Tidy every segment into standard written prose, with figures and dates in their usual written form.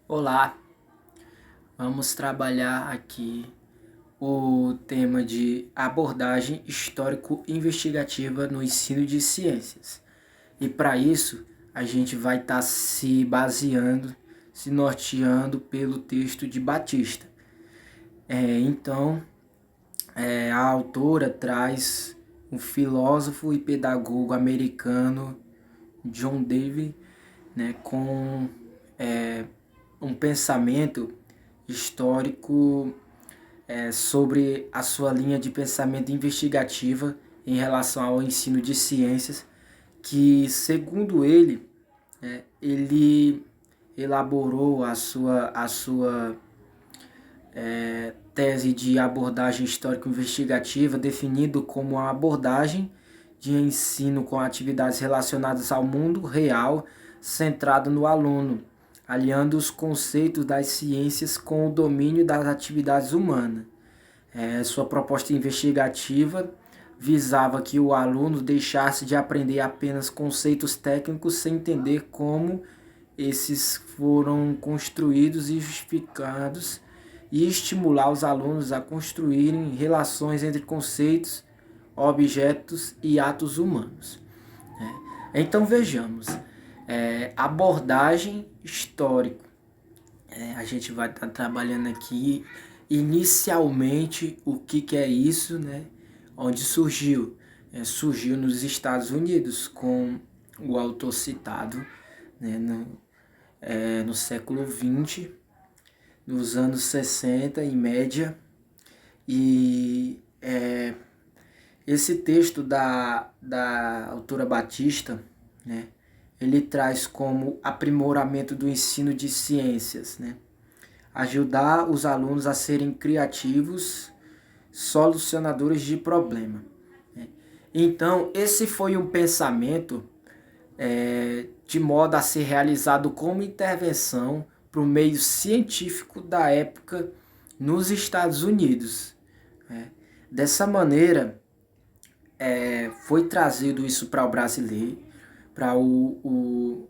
Olá, vamos trabalhar aqui o tema de abordagem histórico-investigativa no ensino de ciências. E para isso, a gente vai estar se baseando, se norteando pelo texto de Batista. A autora traz um filósofo e pedagogo americano, John Dewey, com um pensamento histórico sobre a sua linha de pensamento investigativa em relação ao ensino de ciências, que, segundo ele, ele elaborou a sua tese de abordagem histórico-investigativa, definido como a abordagem de ensino com atividades relacionadas ao mundo real, centrado no aluno, aliando os conceitos das ciências com o domínio das atividades humanas. Sua proposta investigativa visava que o aluno deixasse de aprender apenas conceitos técnicos sem entender como esses foram construídos e justificados, e estimular os alunos a construírem relações entre conceitos, objetos e atos humanos. Então vejamos, abordagem histórica. A gente vai estar trabalhando aqui inicialmente o que é isso, onde surgiu. Surgiu nos Estados Unidos com o autor citado, no século XX, nos anos 60 em média. E esse texto da autora Batista, ele traz como aprimoramento do ensino de ciências, ajudar os alunos a serem criativos, solucionadores de problema. Então, esse foi um pensamento de modo a ser realizado como intervenção para o meio científico da época nos Estados Unidos. Dessa maneira, foi trazido isso para o brasileiro, para o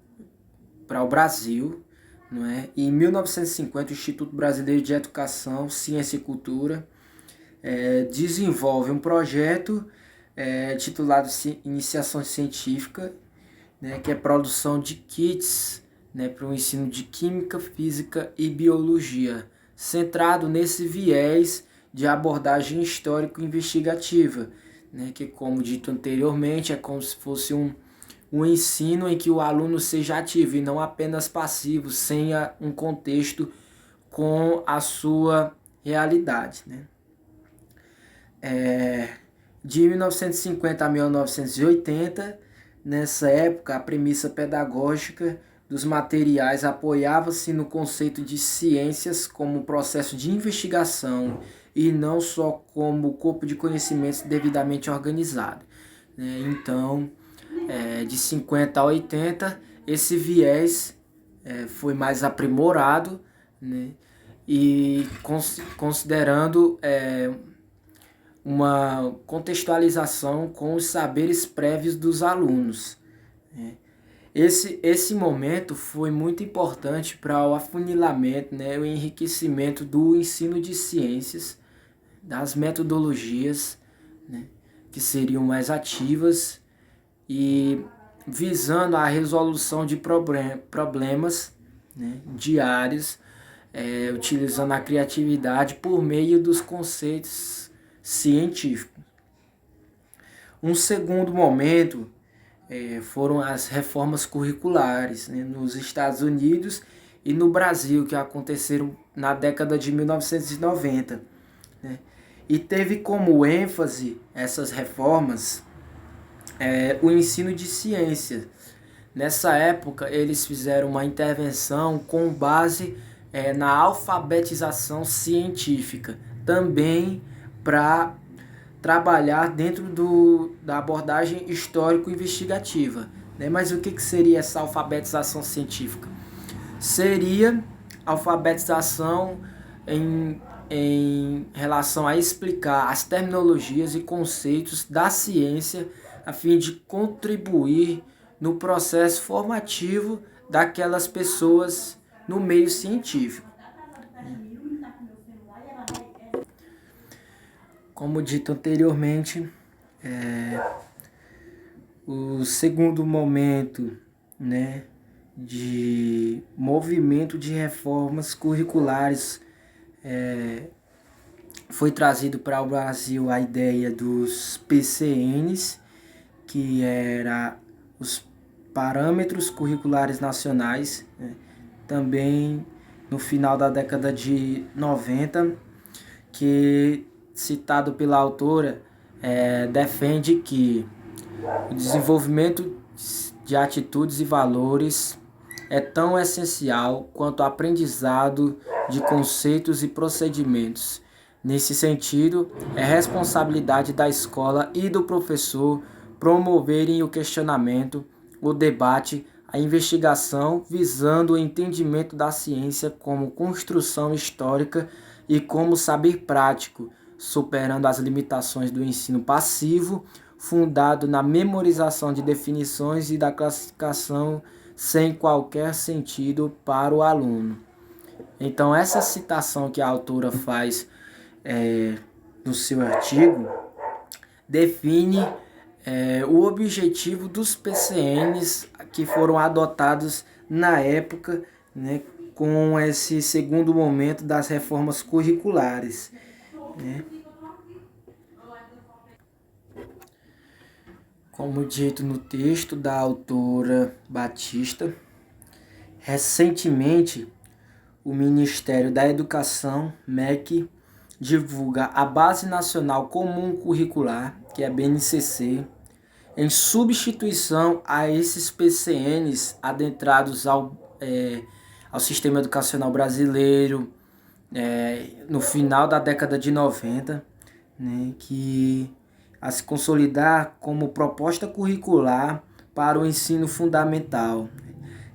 Brasil. Não é? E em 1950, o Instituto Brasileiro de Educação, Ciência e Cultura desenvolve um projeto titulado Iniciação Científica, que é produção de kits para o ensino de Química, Física e Biologia, centrado nesse viés de abordagem histórico-investigativa, que, como dito anteriormente, é como se fosse um ensino em que o aluno seja ativo e não apenas passivo, sem um contexto com a sua realidade. De 1950 a 1980, nessa época, a premissa pedagógica dos materiais apoiava-se no conceito de ciências como processo de investigação e não só como corpo de conhecimentos devidamente organizado. Então, de 50 a 80, esse viés foi mais aprimorado, e considerando uma contextualização com os saberes prévios dos alunos. Esse momento foi muito importante para o afunilamento, o enriquecimento do ensino de ciências, das metodologias, que seriam mais ativas e visando a resolução de problemas diários, utilizando a criatividade por meio dos conceitos científicos. Um segundo momento foram as reformas curriculares nos Estados Unidos e no Brasil, que aconteceram na década de 1990. E teve como ênfase essas reformas o ensino de ciência. Nessa época, eles fizeram uma intervenção com base na alfabetização científica, também para trabalhar dentro da abordagem histórico-investigativa. Mas o que seria essa alfabetização científica? Seria alfabetização em relação a explicar as terminologias e conceitos da ciência a fim de contribuir no processo formativo daquelas pessoas no meio científico. Como dito anteriormente, o segundo momento, né, de movimento de reformas curriculares, foi trazido para o Brasil a ideia dos PCNs, que era os Parâmetros Curriculares Nacionais, né? Também no final da década de 90, que, citado pela autora, defende que o desenvolvimento de atitudes e valores é tão essencial quanto o aprendizado de conceitos e procedimentos. Nesse sentido, é responsabilidade da escola e do professor promoverem o questionamento, o debate, a investigação, visando o entendimento da ciência como construção histórica e como saber prático, superando as limitações do ensino passivo, fundado na memorização de definições e da classificação sem qualquer sentido para o aluno. Então, essa citação que a autora faz no seu artigo define o objetivo dos PCNs que foram adotados na época, né, com esse segundo momento das reformas curriculares, né? Como dito no texto da autora Batista, recentemente o Ministério da Educação, MEC, divulga a Base Nacional Comum Curricular, que é a BNCC, em substituição a esses PCNs adentrados ao sistema educacional brasileiro no final da década de 90, né, que a se consolidar como proposta curricular para o ensino fundamental.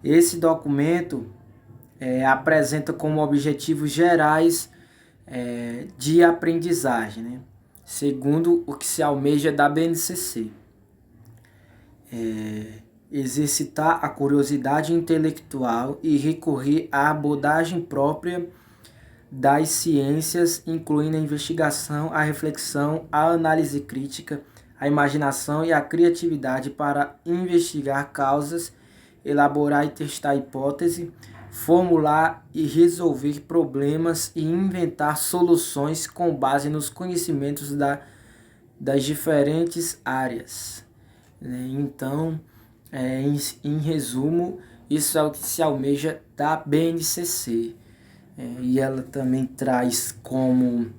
Esse documento apresenta como objetivos gerais de aprendizagem, né, segundo o que se almeja da BNCC. Exercitar a curiosidade intelectual e recorrer à abordagem própria das ciências, incluindo a investigação, a reflexão, a análise crítica, a imaginação e a criatividade para investigar causas, elaborar e testar hipóteses, formular e resolver problemas e inventar soluções com base nos conhecimentos das diferentes áreas. Então, em resumo, isso é o que se almeja da BNCC. E ela também traz como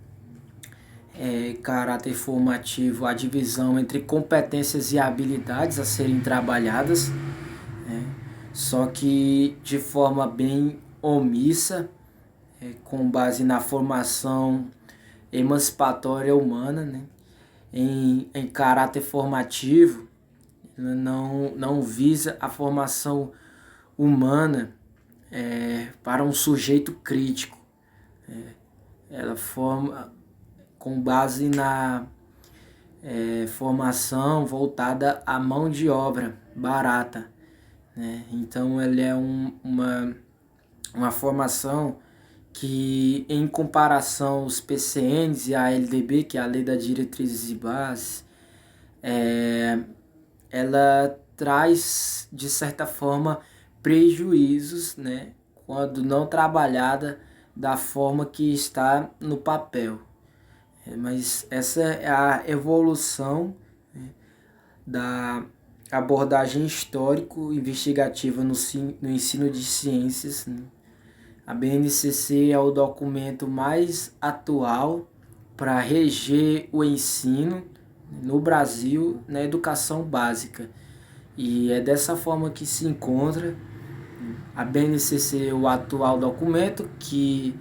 caráter formativo a divisão entre competências e habilidades a serem trabalhadas, só que de forma bem omissa, com base na formação emancipatória humana, né? Em caráter formativo, não visa a formação humana para um sujeito crítico. Ela forma com base na formação voltada à mão de obra barata, né? Então ela é uma formação que, em comparação aos PCNs e a LDB, que é a Lei das Diretrizes e Bases, ela traz, de certa forma, prejuízos, né, quando não trabalhada da forma que está no papel. Mas essa é a evolução, né, da abordagem histórico-investigativa no ensino de ciências, né? A BNCC é o documento mais atual para reger o ensino no Brasil na educação básica. E é dessa forma que se encontra a BNCC, o atual documento que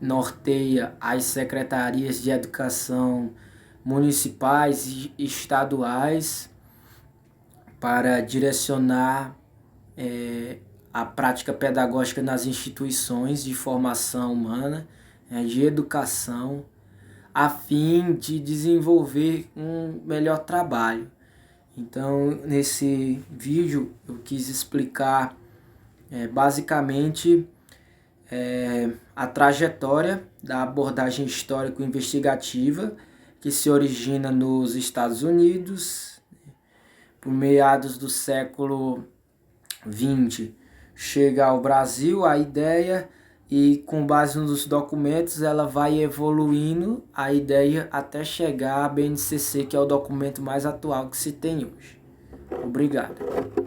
norteia as secretarias de educação municipais e estaduais para direcionar a prática pedagógica nas instituições de formação humana, de educação, a fim de desenvolver um melhor trabalho. Então, nesse vídeo, eu quis explicar basicamente a trajetória da abordagem histórico-investigativa que se origina nos Estados Unidos, por meados do século XX, chega ao Brasil a ideia e com base nos documentos ela vai evoluindo a ideia até chegar à BNCC, que é o documento mais atual que se tem hoje. Obrigado.